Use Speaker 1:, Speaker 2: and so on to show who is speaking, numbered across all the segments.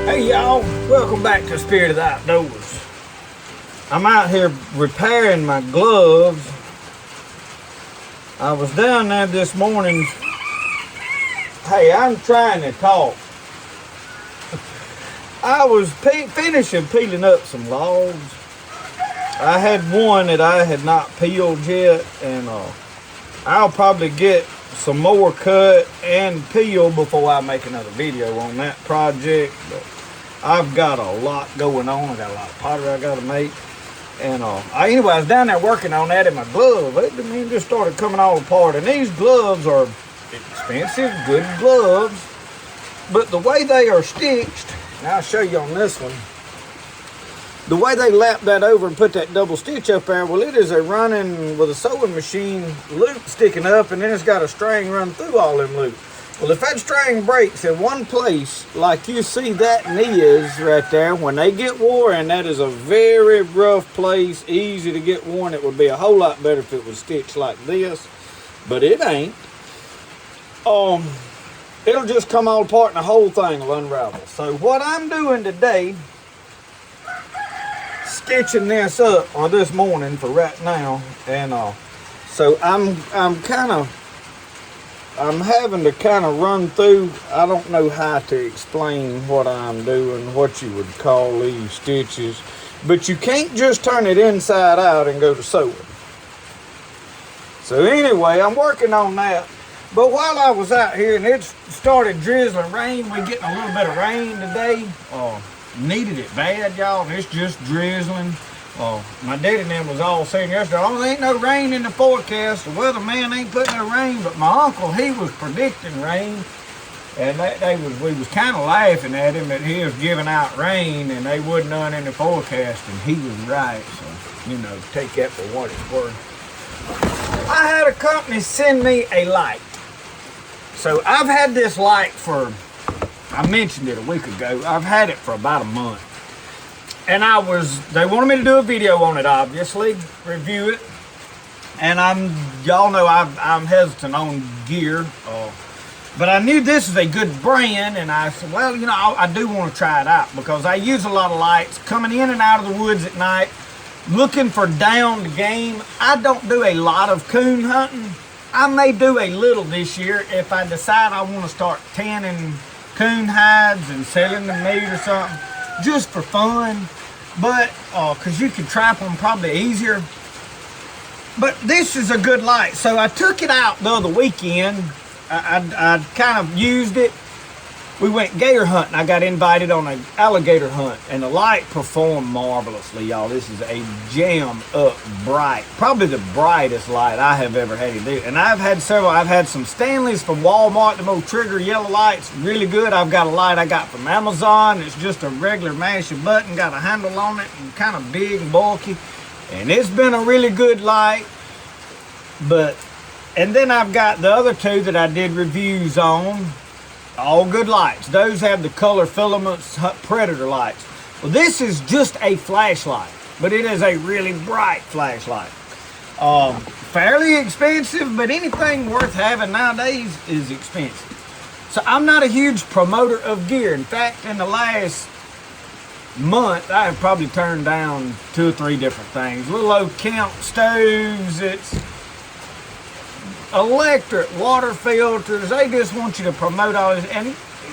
Speaker 1: Hey y'all, welcome back to Spirit of the Outdoors. I'm out here repairing my gloves. I was down there this morning. Hey, I'm trying to talk. I was finishing peeling up some logs. I had one that I had not peeled yet, and I'll probably get some more cut and peel before I make another video on that project. But I've got a lot going on. I got a lot of pottery I got to make. And anyway, I was down there working on that in my glove. It just started coming all apart. And these gloves are expensive, good gloves. But the way they are stitched, and I'll show you on this one, the way they lap that over and put that double stitch up there, well, it is a running with a sewing machine loop sticking up, and then it's got a string run through all them loops. Well, if that string breaks in one place, like you see that knee is right there, when they get worn, that is a very rough place, easy to get worn. It would be a whole lot better if it was stitched like this, but it ain't. It'll just come all apart and the whole thing will unravel. So what I'm doing today, stitching this up this morning for right now, and so I'm having to kind of run through. I don't know how to explain what I'm doing, what you would call these stitches, but you can't just turn it inside out and go to sewing. So anyway, I'm working on that. But while I was out here and it started drizzling rain, we getting a little bit of rain today. Needed it bad, y'all. It's just drizzling. My daddy and them was all saying yesterday, oh, there ain't no rain in the forecast. The weatherman ain't putting no rain. But my uncle, he was predicting rain. And we was kind of laughing at him that he was giving out rain and they wasn't none in the forecast. And he was right. So, take that for what it's worth. I had a company send me a light. So I've had this light I mentioned it a week ago. I've had it for about a month. And they wanted me to do a video on it, obviously, review it. And y'all know I'm hesitant on gear. But I knew this is a good brand, and I said, well, I do want to try it out because I use a lot of lights coming in and out of the woods at night, looking for downed game. I don't do a lot of coon hunting. I may do a little this year if I decide I want to start tanning coon hides and selling the meat or something, just for fun. But because you can trap them probably easier. But this is a good light. So I took it out the other weekend. I kind of used it. We went gator hunting. I got invited on an alligator hunt, and the light performed marvelously, y'all. This is a jammed up bright, probably the brightest light I have ever had to do. And I've had several. I've had some Stanleys from Walmart, the old trigger yellow lights, really good. I've got a light I got from Amazon. It's just a regular mash a button, got a handle on it, and kind of big and bulky. And it's been a really good light. And then I've got the other two that I did reviews on. All good lights. Those have the color filaments, predator lights. Well, this is just a flashlight, but it is a really bright flashlight. Fairly expensive, but anything worth having nowadays is expensive. So I'm not a huge promoter of gear. In fact, in the last month, I have probably turned down 2 or 3 different things. Little old camp stoves, it's electric water filters. They just want you to promote all this, and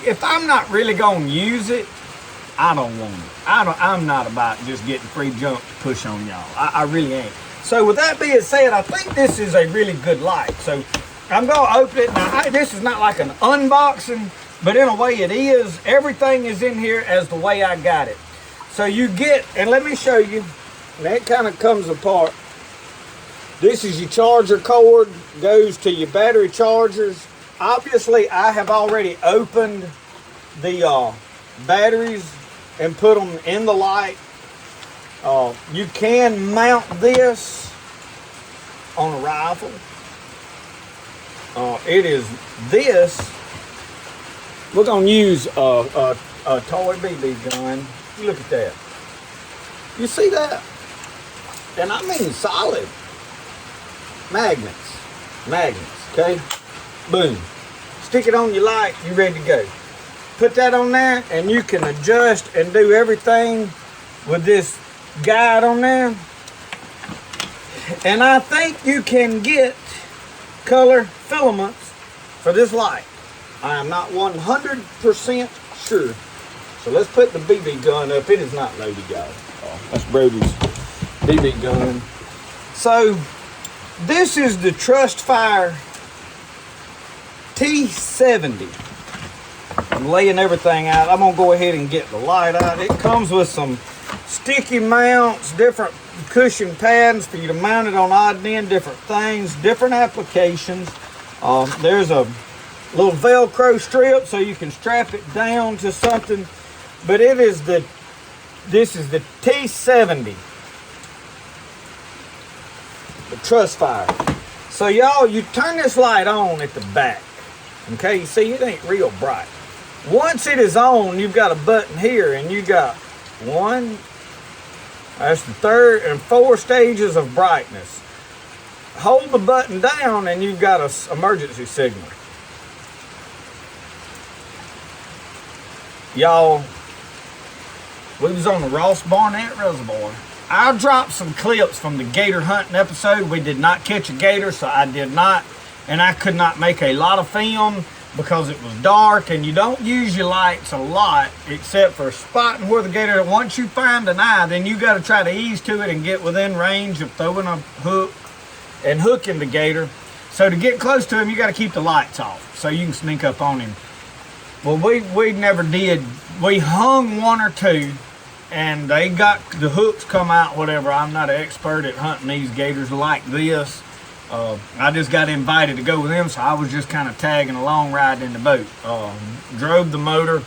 Speaker 1: if I'm not really gonna use it, I don't want it. I'm not about just getting free junk to push on y'all. I really ain't. So with that being said, I think this is a really good light. So I'm gonna open it now. This is not like an unboxing, but in a way it is. Everything is in here as the way I got it. So you get, and let me show you, that kind of comes apart. This is your charger cord, goes to your battery chargers. Obviously, I have already opened the batteries and put them in the light. You can mount this on a rifle. It is this. We're gonna use a toy BB gun. Look at that. You see that? And I mean solid. Magnets, okay? Boom. Stick it on your light, you're ready to go. put that on there, and you can adjust and do everything with this guide on there. And I think you can get color filaments for this light. I am not 100% sure. So let's put the BB gun up. It is not loaded, y'all. Oh, that's Brody's BB gun. So this is the TrustFire T70. I'm laying everything out. I'm gonna go ahead and get the light out. It comes with some sticky mounts, different cushion pads for you to mount it on odd and end, different things, different applications. There's a little Velcro strip so you can strap it down to something. But this is the T70, the TrustFire. So y'all, you turn this light on at the back. Okay, you see it ain't real bright. Once it is on, you've got a button here, and you got one, that's the third and 4 stages of brightness. Hold the button down and you've got an emergency signal. Y'all, we was on the Ross Barnett Reservoir. I dropped some clips from the gator hunting episode. We did not catch a gator, so I did not, and I could not make a lot of film because it was dark, and you don't use your lights a lot except for spotting where the gator. Once you find an eye, then you got to try to ease to it and get within range of throwing a hook and hooking the gator. So to get close to him, you got to keep the lights off so you can sneak up on him. Well, we never did. We hung 1 or 2, and they got the hooks come out, whatever. I'm not an expert at hunting these gators like this. I just got invited to go with them, so I was just kind of tagging along, riding in the boat. Drove the motor,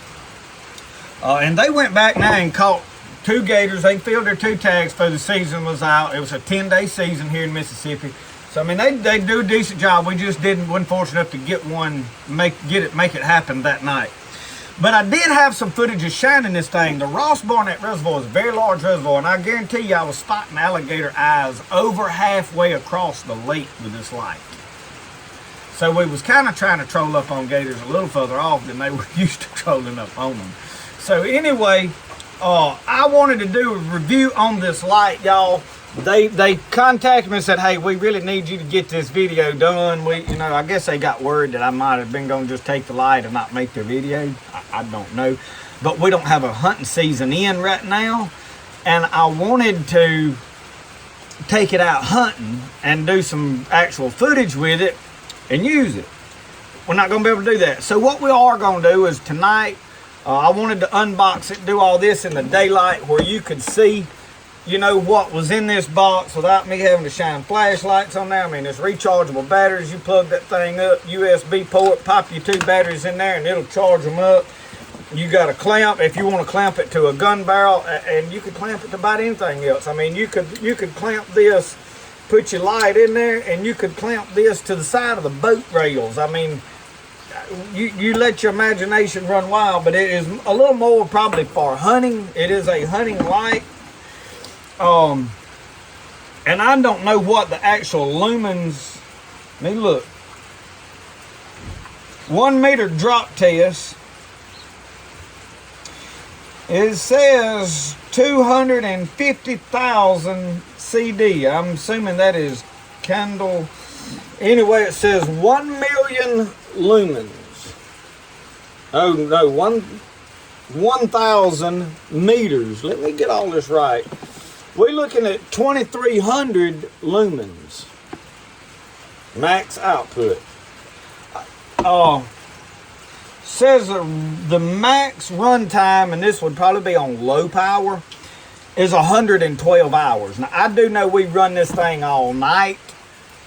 Speaker 1: and they went back now and caught 2 gators. They filled their 2 tags for the season was out. It was a 10-day season here in Mississippi. So I mean, they do a decent job. We just wasn't fortunate enough to get one, make it happen that night. But I did have some footage of shining this thing. The Ross Barnett Reservoir is a very large reservoir, and I guarantee you I was spotting alligator eyes over halfway across the lake with this light. So we was kind of trying to troll up on gators a little further off than they were used to trolling up on them. So anyway, I wanted to do a review on this light, y'all. They contacted me and said, hey, we really need you to get this video done. I guess they got word that I might have been going to just take the light and not make their video. I don't know. But we don't have a hunting season in right now. And I wanted to take it out hunting and do some actual footage with it and use it. We're not going to be able to do that. So what we are going to do is tonight, I wanted to unbox it, do all this in the daylight where you could see, what was in this box without me having to shine flashlights on there. I mean, it's rechargeable batteries. You plug that thing up, USB port, pop your 2 batteries in there, and it'll charge them up. You got a clamp if you want to clamp it to a gun barrel, and you could clamp it to about anything else. I mean, you could clamp this, put your light in there, and you could clamp this to the side of the boat rails. I mean, you let your imagination run wild, but it is a little more probably for hunting. It is a hunting light. And I don't know what the actual lumens, let me look. 1 meter drop test. It says 250,000 CD. I'm assuming that is candle. Anyway, it says 1 million lumens. Oh no, 1,000 meters. Let me get all this right. We're looking at 2,300 lumens max output. Says the max runtime, and this would probably be on low power, is 112 hours. Now I do know we run this thing all night,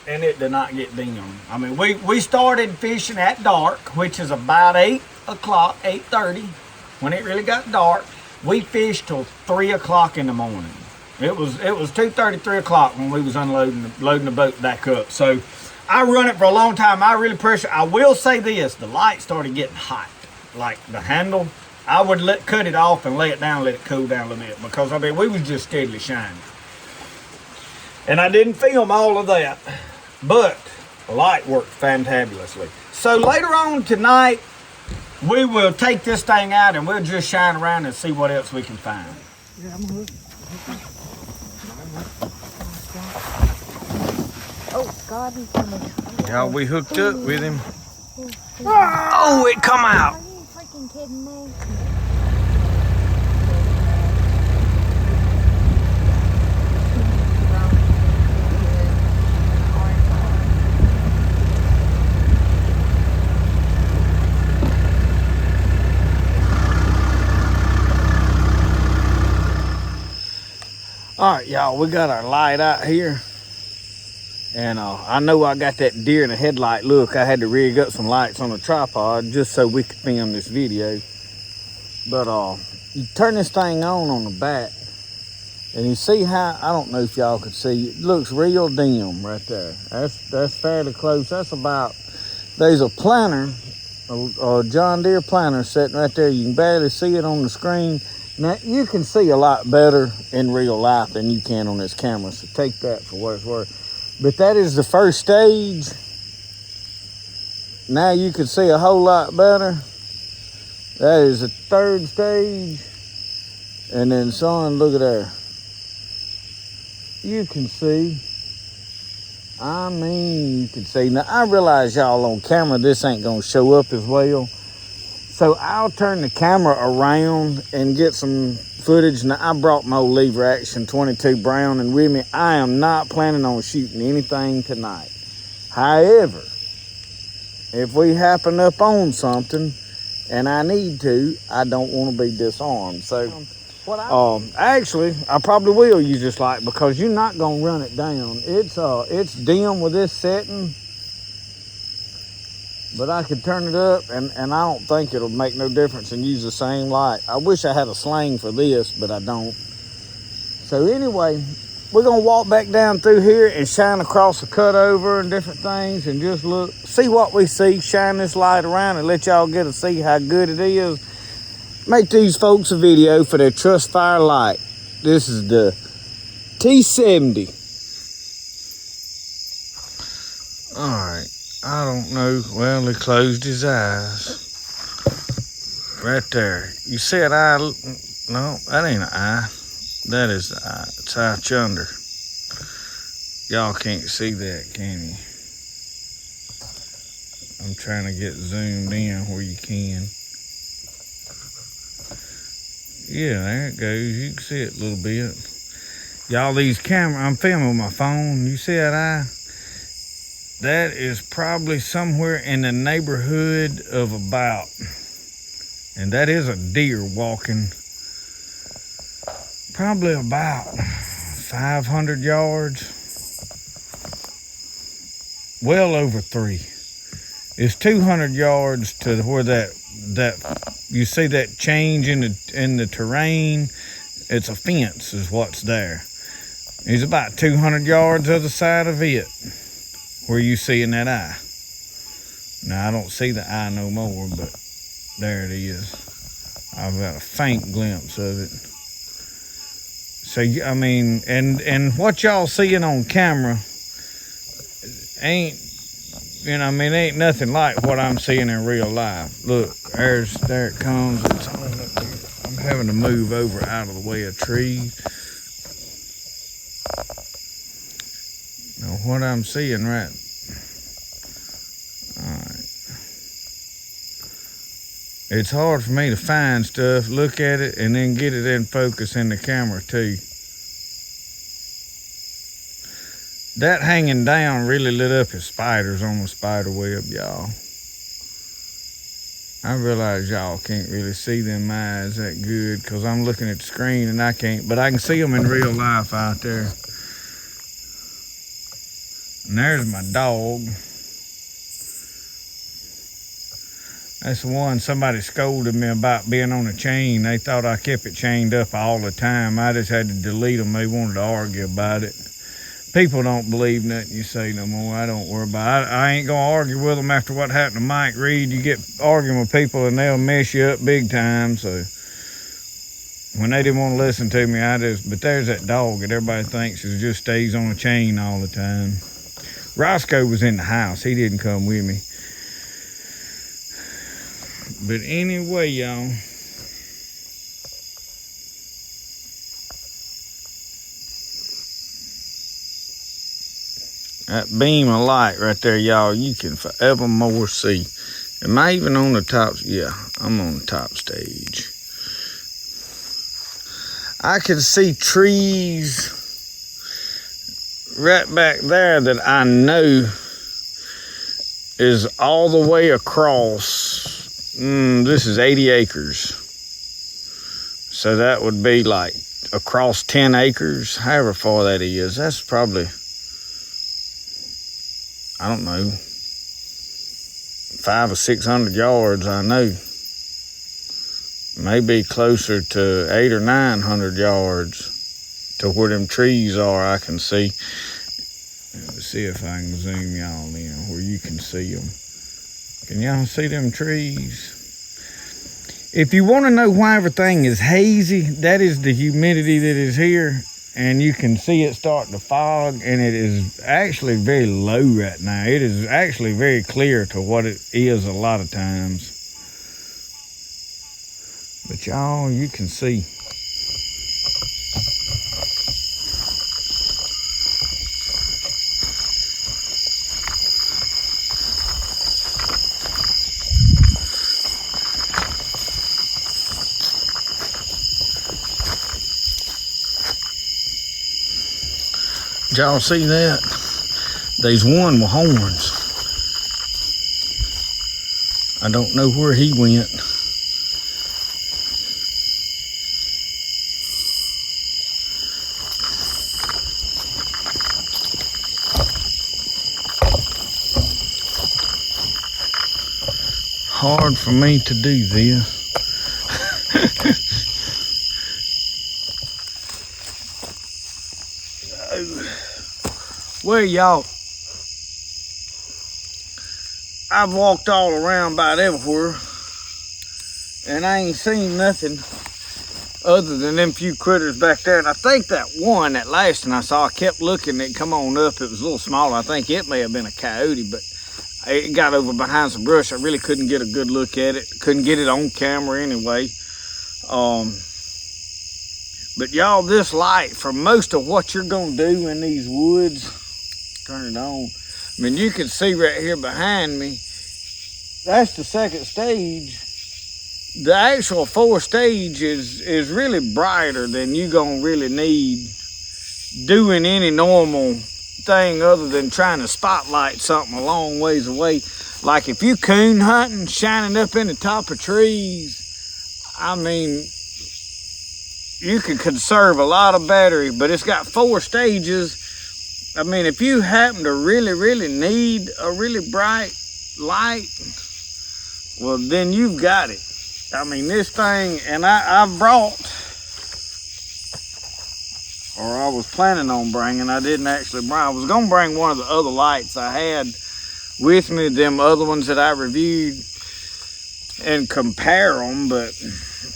Speaker 1: and it did not get dim. I mean, we started fishing at dark, which is about 8 o'clock, 8:30, when it really got dark. We fished till 3 o'clock in the morning. It was 2:30, 3 o'clock when we was loading the boat back up. So I run it for a long time. I really appreciate it. I will say this, the light started getting hot. Like the handle, I would cut it off and lay it down, let it cool down a little bit, because I mean, we was just steadily shining. And I didn't film all of that, but the light worked fantabulously. So later on tonight, we will take this thing out and we'll just shine around and see what else we can find.
Speaker 2: Yeah, I'm hooked. Oh God, he's coming.
Speaker 1: Y'all, we hooked up with him. Oh, it come out.
Speaker 2: Are you freaking kidding me?
Speaker 1: All right, y'all, we got our light out here. And I know I got that deer in the headlight look. I had to rig up some lights on the tripod just so we could film this video. But you turn this thing on the back, and you see how, I don't know if y'all could see, it looks real dim right there. That's fairly close. That's about, there's a planter, a John Deere planter sitting right there. You can barely see it on the screen. Now, you can see a lot better in real life than you can on this camera, so take that for what it's worth. But that is the first stage. Now you can see a whole lot better. That is the third stage. And then, son, look at there. You can see. I mean, you can see. Now, I realize y'all on camera, this ain't going to show up as well. So I'll turn the camera around and get some footage. Now, I brought my old lever action 22 Browning with me. I am not planning on shooting anything tonight. However, if we happen up on something and I need to, I don't want to be disarmed. So actually, I probably will use this light because you're not going to run it down. It's dim with this setting. But I could turn it up, and I don't think it'll make no difference and use the same light. I wish I had a sling for this, but I don't. So anyway, we're going to walk back down through here and shine across the cutover and different things and just look, see what we see, shine this light around and let y'all get to see how good it is. Make these folks a video for their TrustFire light. This is the T70. All right. I don't know. Well, he closed his eyes. Right there. You said eye. No, that ain't an eye. That is the eye. It's eye chunder. Y'all can't see that, can you? I'm trying to get zoomed in where you can. Yeah, there it goes. You can see it a little bit. Y'all, these cameras, I'm filming with my phone. You see that eye? That is probably somewhere in the neighborhood of about, and that is a deer walking, probably about 500 yards, well over 3. It's 200 yards to where that you see that change in the terrain. It's a fence is what's there. He's about 200 yards other side of it. Where you seeing that eye? Now, I don't see the eye no more, but there it is. I've got a faint glimpse of it. So, I mean, and what y'all seeing on camera ain't, you know, I mean, ain't nothing like what I'm seeing in real life. Look, there it comes. It's on up here. I'm having to move over out of the way of trees. Now, what I'm seeing right. Alright. It's hard for me to find stuff, look at it, and then get it in focus in the camera, too. That hanging down really lit up his spiders on the spider web, y'all. I realize y'all can't really see them eyes that good because I'm looking at the screen and I can't, but I can see them in real life out there. And there's my dog. That's the one somebody scolded me about being on a chain. They thought I kept it chained up all the time. I just had to delete them. They wanted to argue about it. People don't believe nothing you say no more. I don't worry about it. I ain't going to argue with them after what happened to Mike Reed. You get arguing with people and they'll mess you up big time. So when they didn't want to listen to me, but there's that dog that everybody thinks just stays on a chain all the time. Roscoe was in the house. He didn't come with me. But anyway, y'all, that beam of light right there, y'all, you can forevermore see. Am I even on the top? Yeah, I'm on the top stage. I can see trees right back there that I know is all the way across. This is 80 acres. So that would be like across 10 acres, however far that is. That's probably, I don't know, 500 or 600 yards, I know. Maybe closer to 800 or 900 yards to where them trees are, I can see. Let's see if I can zoom y'all in where you can see them. Can y'all see them trees? If you want to know why everything is hazy, that is the humidity that is here. And you can see it starting to fog, and it is actually very low right now. It is actually very clear to what it is a lot of times. But y'all, you can see. Did y'all see that? There's one with horns. I don't know where he went. Hard for me to do this. Well, y'all, I've walked all around about everywhere, and I ain't seen nothing other than them few critters back there. And I think that one, that last one I saw, I kept looking, it come on up, it was a little smaller. I think it may have been a coyote, but it got over behind some brush. I really couldn't get a good look at it. Couldn't get it on camera anyway. But y'all, this light, for most of what you're gonna do in these woods, turn it on. I mean, you can see right here behind me, that's the second stage. The actual fourth stage is really brighter than you gonna really need doing any normal thing other than trying to spotlight something a long ways away. Like if you coon hunting, shining up in the top of trees, I mean, you can conserve a lot of battery, but it's got 4 stages. I mean, if you happen to really need a really bright light, well, then you've got it. I mean, this thing, and I brought, or I was planning on bringing, I didn't actually bring, I was going to bring one of the other lights I had with me, them other ones that I reviewed, and compare them, but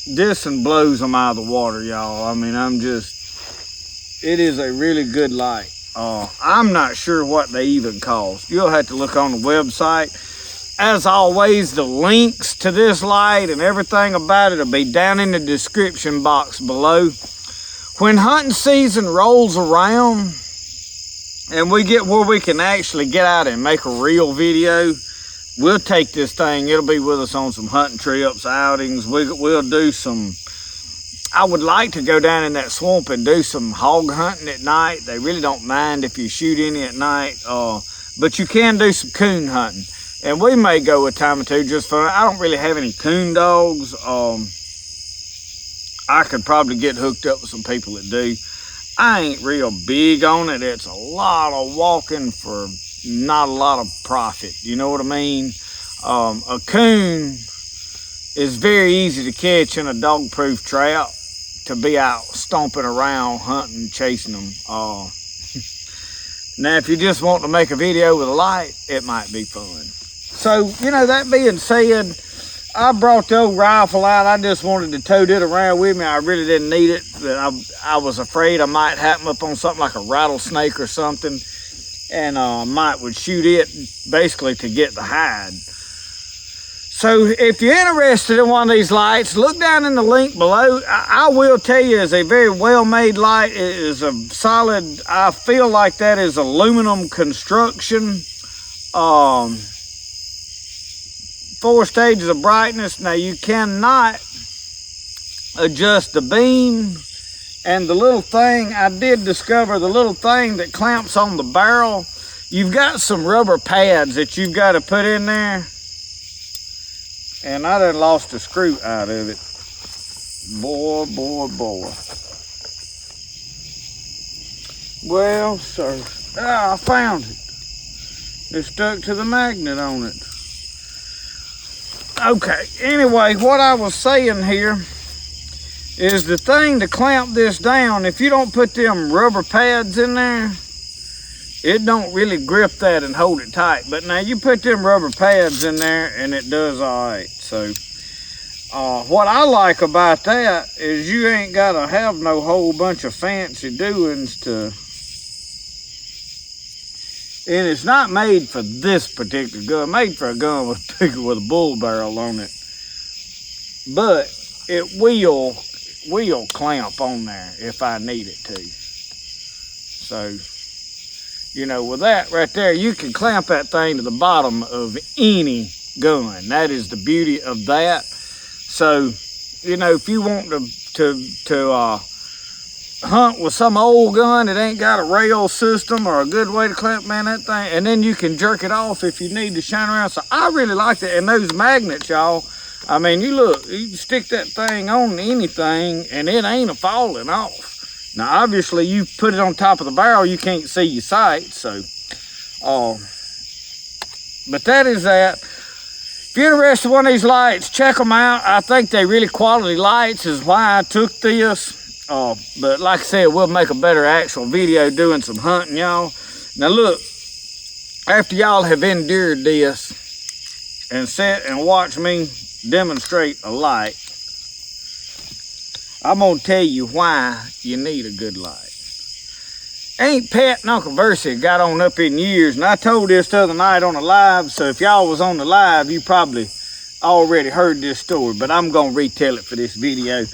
Speaker 1: this one blows them out of the water, y'all. I mean, it is a really good light. I'm not sure what they even cost. You'll have to look on the website. As always, the links to this light and everything about it will be down in the description box below. When hunting season rolls around and we get where we can actually get out and make a real video, we'll take this thing. It'll be with us on some hunting trips, outings. We'll do some, I would like to go down in that swamp and do some hog hunting at night. They really don't mind if you shoot any at night, but you can do some coon hunting. And we may go a time or two just for, I don't really have any coon dogs. I could probably get hooked up with some people that do. I ain't real big on it. It's a lot of walking for not a lot of profit. You know what I mean? A coon is very easy to catch in a dog-proof trap, to be out stomping around, hunting, chasing them. Now, if you just want to make a video with a light, it might be fun. So, you know, that being said, I brought the old rifle out. I just wanted to tote it around with me. I really didn't need it. I was afraid I might happen up on something like a rattlesnake or something, and would shoot it basically to get the hide. So if you're interested in one of these lights, look down in the link below. I will tell you, it's a very well-made light. It is a solid, I feel like that is aluminum construction. 4 stages of brightness. Now you cannot adjust the beam. And the little thing, I did discover the little thing that clamps on the barrel. You've got some rubber pads that you've got to put in there. And I done lost a screw out of it. Boy. Well, sir. I found it. It's stuck to the magnet on it. Okay, anyway, what I was saying here is the thing to clamp this down, if you don't put them rubber pads in there, it don't really grip that and hold it tight. But now you put them rubber pads in there and it does all right. So what I like about that is you ain't got to have no whole bunch of fancy doings to, and it's not made for this particular gun, made for a gun with a bull barrel on it. But it will clamp on there if I need it to. So, you know, with that right there, you can clamp that thing to the bottom of any gun. That is the beauty of that. So, you know, if you want to hunt with some old gun that ain't got a rail system or a good way to clamp, man, that thing, and then you can jerk it off if you need to shine around. So I really like that. And those magnets, y'all, I mean, you look, you can stick that thing on anything and it ain't a falling off. Now, obviously, you put it on top of the barrel, you can't see your sights, so, but that is that. If you're interested in one of these lights, check them out. I think they really quality lights is why I took this. But like I said, we'll make a better actual video doing some hunting, y'all. Now, look, after y'all have endured this and sit and watch me demonstrate a light, I'm gonna tell you why you need a good light. Ain't Pat and Uncle Versi got on up in years, and I told this the other night on the live, so if y'all was on the live, you probably already heard this story, but I'm gonna retell it for this video.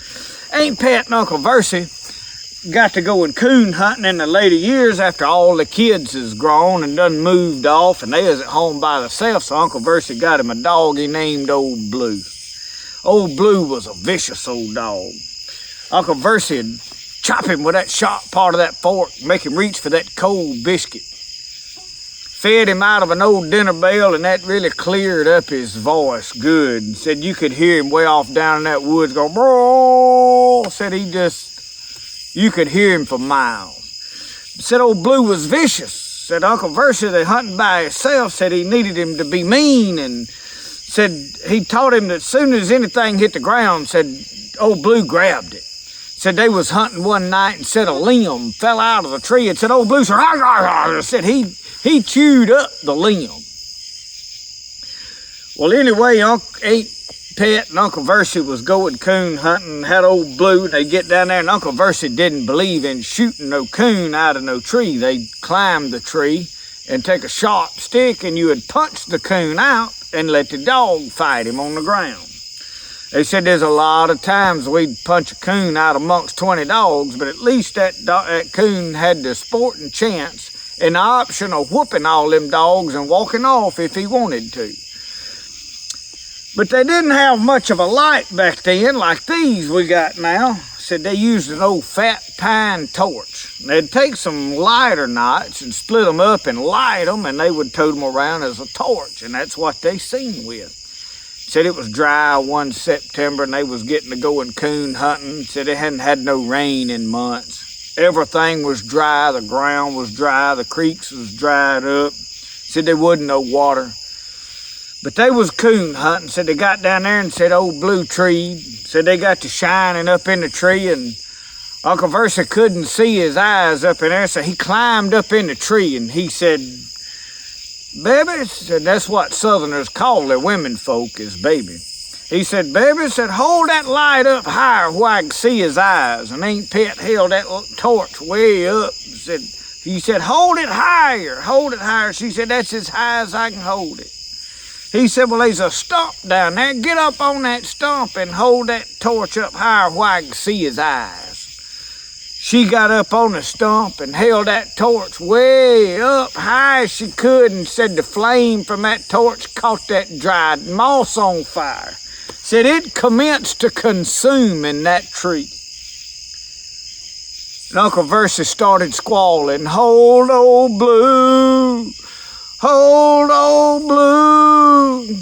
Speaker 1: Ain't Pat and Uncle Versi got to go coon hunting in the later years after all the kids is grown and done moved off, and they was at home by themselves, so Uncle Versi got him a dog he named Old Blue. Old Blue was a vicious old dog. Uncle Versi would chop him with that sharp part of that fork, make him reach for that cold biscuit. Fed him out of an old dinner bell, and that really cleared up his voice good. And said you could hear him way off down in that woods go, bro. Said you could hear him for miles. Said Old Blue was vicious. Said Uncle Versi, that hunting by himself, said he needed him to be mean, and said he taught him that as soon as anything hit the ground, said Old Blue grabbed it. Said they was hunting one night and said a limb fell out of the tree, and said Old Blue said, "Rah, rah, rah," said he chewed up the limb. Well, anyway, Aunt Pat and Uncle Versi was going coon hunting, had Old Blue, and they get down there, and Uncle Versi didn't believe in shooting no coon out of no tree. They'd climb the tree and take a sharp stick, and you would punch the coon out and let the dog fight him on the ground. They said there's a lot of times we'd punch a coon out amongst 20 dogs, but at least that coon had the sporting chance and the option of whooping all them dogs and walking off if he wanted to. But they didn't have much of a light back then like these we got now. Said they used an old fat pine torch. They'd take some lighter knots and split them up and light them, and they would tote them around as a torch, and that's what they seen with. Said it was dry one September and they was getting to going coon hunting. Said they hadn't had no rain in months. Everything was dry, the ground was dry, the creeks was dried up. Said there wasn't no water. But they was coon hunting. Said they got down there and said Old Blue treed. Said they got to shining up in the tree, and Uncle Versi couldn't see his eyes up in there, so he climbed up in the tree and he said, "Baby," said, that's what Southerners call their women folk, is baby. He said, "Baby," said, "hold that light up higher where I can see his eyes." And Aunt Pet held that torch way up. He said, "Hold it higher, hold it higher." She said, "That's as high as I can hold it." He said, well, there's a stump down there. Get up on that stump and hold that torch up higher where I can see his eyes. She got up on the stump and held that torch way up high as she could and said the flame from that torch caught that dried moss on fire. Said it commenced to consume in that tree. And Uncle Versi started squalling, hold old blue, hold old blue.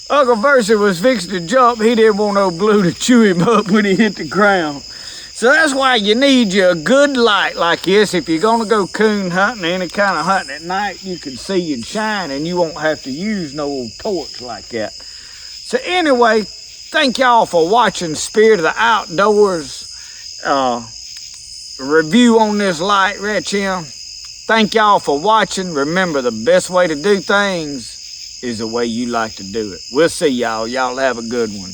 Speaker 1: Uncle Versi was fixing to jump. He didn't want old Blue to chew him up when he hit the ground. So that's why you need you a good light like this. If you're going to go coon hunting, any kind of hunting at night, you can see and shine, and you won't have to use no old torch like that. So anyway, thank y'all for watching Spirit of the Outdoors review on this light right here. Thank y'all for watching. Remember, the best way to do things is the way you like to do it. We'll see y'all. Y'all have a good one.